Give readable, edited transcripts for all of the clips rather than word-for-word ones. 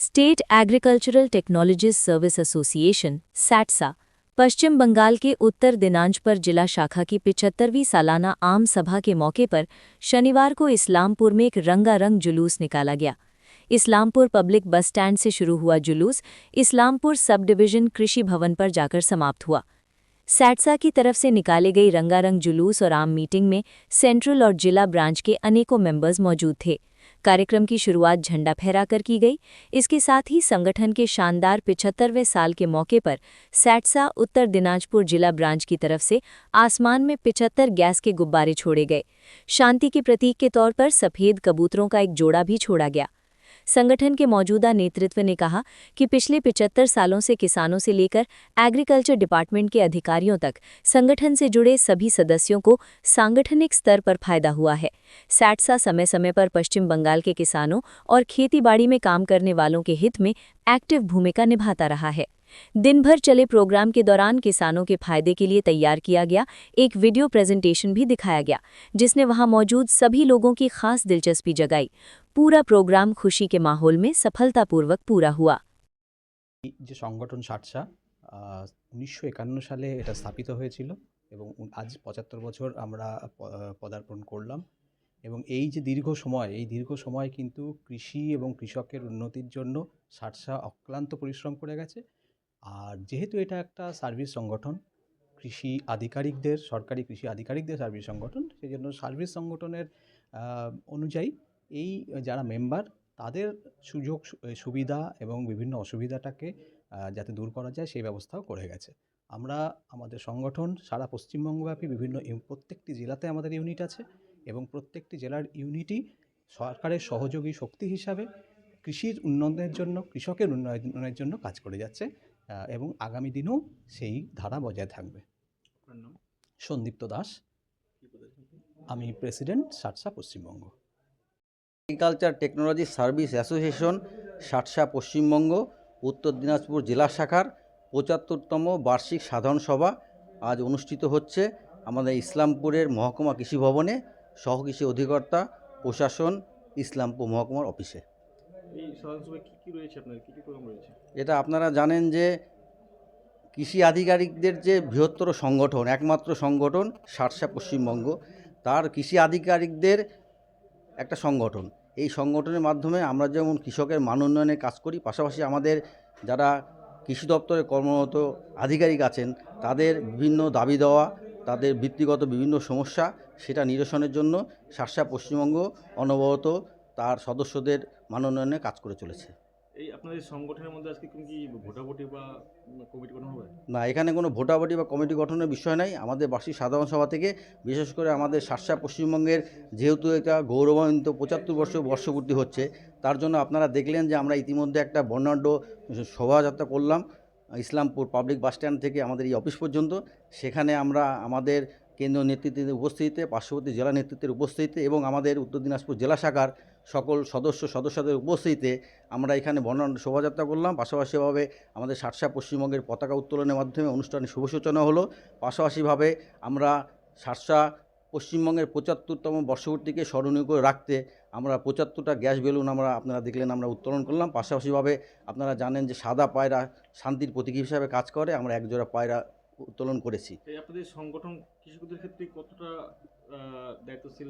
State agricultural technologies service association SATSA Paschim Bangal के उत्तर दिनाजपुर जिला शाखा की 75वीं सालाना आम सभा के मौके पर शनिवार को इस्लामपुर में एक रंगारंग जुलूस निकाला गया। इस्लामपुर पब्लिक बस स्टैंड से शुरू हुआ जुलूस इस्लामपुर सब डिवीजन कृषि भवन पर जाकर समाप्त हुआ। सैटसा की तरफ से निकाले गई रंगारंग जुलूस और आम मीटिंग में सेंट्रल और जिला ब्रांच के अनेकों मेंबर्स मौजूद थे। कार्यक्रम की शुरुआत झंडा फहराकर की गई। इसके साथ ही संगठन के शानदार 75वें साल के मौके पर सैटसा उत्तर दिनाजपुर जिला ब्रांच की तरफ से आसमान में 75 गैस के गुब्बारे छोड़े गए। शांति के प्रतीक के तौर पर सफ़ेद कबूतरों का एक जोड़ा भी छोड़ा गया। संगठन के मौजूदा नेतृत्व ने कहा कि पिछले 75 सालों से किसानों से लेकर एग्रीकल्चर डिपार्टमेंट के अधिकारियों तक संगठन से जुड़े सभी सदस्यों को सांगठनिक स्तर पर फायदा हुआ है। सैटसा समय समय पर पश्चिम बंगाल के किसानों और खेतीबाड़ी में काम करने वालों के हित में एक्टिव भूमिका निभाता रहा है। दिन भर चले प्रोग्राम के दौरान किसानों के फायदे के लिए तैयार किया गया एक वीडियो प्रेजेंटेशन भी दिखाया गया, जिसने वहां मौजूद सभी लोगों की खास दिलचस्पी जगाई। पूरा प्रोग्राम खुशी के माहौल में सफलतापूर्वक पूरा हुआ। যে সংগঠন সাটসা 1951 সালে এটা স্থাপিত হয়েছিল এবং আজ 75 বছর আমরা পদার্পণ করলাম এবং এই যে দীর্ঘ সময় কিন্তু কৃষি এবং কৃষকের উন্নতির জন্য সাটসা অক্লান্ত পরিশ্রম করে গেছে। আর যেহেতু এটা একটা সার্ভিস সংগঠন, সরকারি কৃষি আধিকারিকদের সার্ভিস সংগঠন, সেই জন্য সার্ভিস সংগঠনের অনুযায়ী এই যারা মেম্বার তাদের সুবিধা এবং বিভিন্ন অসুবিধাটাকে যাতে দূর করা যায় সেই ব্যবস্থাও করে গেছে। আমরা আমাদের সংগঠন সারা পশ্চিমবঙ্গব্যাপী প্রত্যেকটি জেলাতে আমাদের ইউনিট আছে এবং প্রত্যেকটি জেলার ইউনিটই সরকারের সহযোগী শক্তি হিসাবে কৃষির উন্নয়নের জন্য, কৃষকের উন্নয়নের জন্য কাজ করে যাচ্ছে এবং আগামী দিনেও সেই ধারা বজায় থাকবে। সন্দীপ্ত দাস, আমি president SATSA Paschimbanga. Agriculture technology service association SATSA Paschimbanga Uttar Dinajpur জেলা শাখার 75তম বার্ষিক সাধারণ সভা আজ অনুষ্ঠিত হচ্ছে আমাদের ইসলামপুরের মহকুমা কৃষি ভবনে, সহকৃষি অধিকর্তা প্রশাসন ইসলামপুর মহকুমার অফিসে। এই সাধারণ সভায় কী রয়েছে, আপনার কী প্রোগ্রাম রয়েছে? এটা আপনারা জানেন যে কৃষি আধিকারিকদের যে বৃহত্তর সংগঠন, একমাত্র সংগঠন সাটসা পশ্চিমবঙ্গ, তার কৃষি আধিকারিকদের একটা সংগঠন। এই সংগঠনের মাধ্যমে আমরা যেমন কৃষকের মান উন্নয়নে কাজ করি, পাশাপাশি আমাদের যারা কৃষি দপ্তরে কর্মরত আধিকারিক আছেন তাদের বিভিন্ন দাবি দেওয়া, তাদের বৃত্তিগত বিভিন্ন সমস্যা সেটা নিরসনের জন্য সাটসা পশ্চিমবঙ্গ অনবরত তার সদস্যদের মান উন্নয়নে কাজ করে চলেছে। এই আপনাদের সংগঠনের মধ্যে আজকে কি ভোটাভুটি বা কমিটি গঠন হবে? না, এখানে কোনো ভোটাভুটি বা কমিটি গঠনের বিষয় নাই। আমাদের বার্ষিক সাধারণ সভা থেকে বিশেষ করে আমাদের সাটসা পশ্চিমবঙ্গের যেহেতু এটা গৌরবান্বিত 75 বর্ষপূর্তি হচ্ছে, তার জন্য আপনারা দেখলেন যে আমরা ইতিমধ্যে একটা বর্ণাঢ্য শোভাযাত্রা করলাম ইসলামপুর পাবলিক বাস স্ট্যান্ড থেকে আমাদের এই অফিস পর্যন্ত। সেখানে আমরা আমাদের কেন্দ্রীয় নেতৃত্বের উপস্থিতিতে, পার্শ্ববর্তী জেলা নেতৃত্বের উপস্থিতিতে এবং আমাদের উত্তর দিনাজপুর জেলা শাখার সকল সদস্যদের উপস্থিতিতে আমরা এখানে বর্ণাঢ্য শোভাযাত্রা করলাম। পাশাপাশিভাবে আমাদের সাটসা পশ্চিমবঙ্গের পতাকা উত্তোলনের মাধ্যমে অনুষ্ঠানের শুভ সূচনা হলো। পাশাপাশিভাবে আমরা সাটসা পশ্চিমবঙ্গের 75তম বর্ষপূর্তিকে স্মরণীয় করে রাখতে আমরা 75টা গ্যাস বেলুন আপনারা দেখলেন আমরা উত্তোলন করলাম। পাশাপাশিভাবে আপনারা জানেন যে সাদা পায়রা শান্তির প্রতীক হিসাবে কাজ করে, আমরা একজোড়া পায়রা উত্তোলন করেছি। আপনাদের সংগঠন কৃষকদের ক্ষেত্রে কতটা দায়িত্বশীল?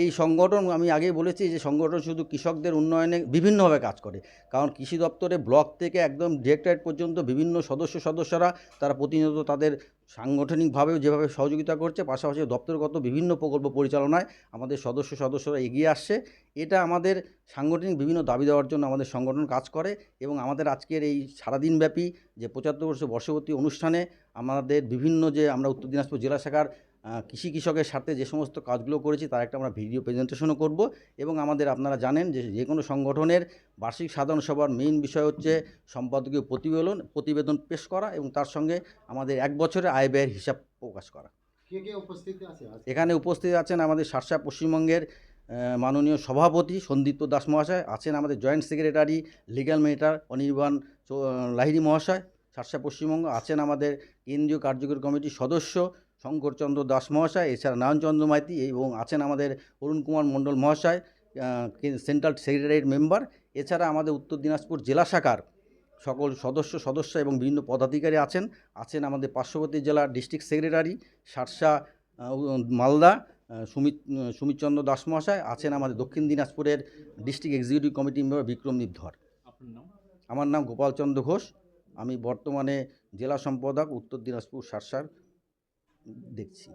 এই সংগঠন আমি আগেই বলেছি যে সংগঠন শুধু কৃষকদের উন্নয়নে বিভিন্নভাবে কাজ করে, কারণ কৃষি দপ্তরে ব্লক থেকে একদম ডিরেক্টরেট পর্যন্ত বিভিন্ন সদস্যরা তারা প্রতিনিয়ত তাদের সাংগঠনিকভাবেও যেভাবে সহযোগিতা করছে, পাশাপাশি দপ্তরগত বিভিন্ন প্রকল্প পরিচালনায় আমাদের সদস্যরা এগিয়ে আসছে। এটা আমাদের সাংগঠনিক বিভিন্ন দাবি দেওয়ার জন্য আমাদের সংগঠন কাজ করে এবং আমাদের আজকের এই সারাদিনব্যাপী যে 75 বর্ষপূর্তি অনুষ্ঠানে আমাদের বিভিন্ন যে আমরা উত্তর দিনাজপুর জেলা শাখার কৃষকের সাথে যে সমস্ত কাজগুলো করেছি তার একটা আমরা ভিডিও প্রেজেন্টেশনও করব এবং আমাদের আপনারা জানেন যে কোনো সংগঠনের বার্ষিক সাধারণ সভার মেইন বিষয় হচ্ছে সম্পাদকীয় প্রতিবেদন পেশ করা এবং তার সঙ্গে আমাদের এক বছরের আয় ব্যয়ের হিসাব প্রকাশ করা। এখানে উপস্থিত আছেন আমাদের সাটসা পশ্চিমবঙ্গের মাননীয় সভাপতি সন্দীপ্ত দাস মহাশয়, আছেন আমাদের joint secretary legal matter Anirban Lahiri মহাশয় সাটসা পশ্চিমবঙ্গ, আছেন আমাদের কেন্দ্রীয় কার্যকরী কমিটির সদস্য শঙ্করচন্দ্র দাস মহাশয়, এছাড়া নয়নচন্দ্র মাইতি এবং আছেন আমাদের অরুণ কুমার মণ্ডল মহাশয় সেন্ট্রাল সেক্রেটারিয়েট মেম্বার, এছাড়া আমাদের উত্তর দিনাজপুর জেলা শাখার সকল সদস্য এবং বিভিন্ন পদাধিকারী আছেন আমাদের পার্শ্ববর্তী জেলার ডিস্ট্রিক্ট সেক্রেটারি শার্শা মালদা সুমিতচন্দ্র দাস মহাশয়, আছেন আমাদের দক্ষিণ দিনাজপুরের ডিস্ট্রিক্ট এক্সিকিউটিভ কমিটি মেম্বার বিক্রমদীপ ধর। আপনার নাম? আমার নাম গোপালচন্দ্র ঘোষ, আমি বর্তমানে জেলা সম্পাদক উত্তর দিনাজপুর শার্শার দেখছি।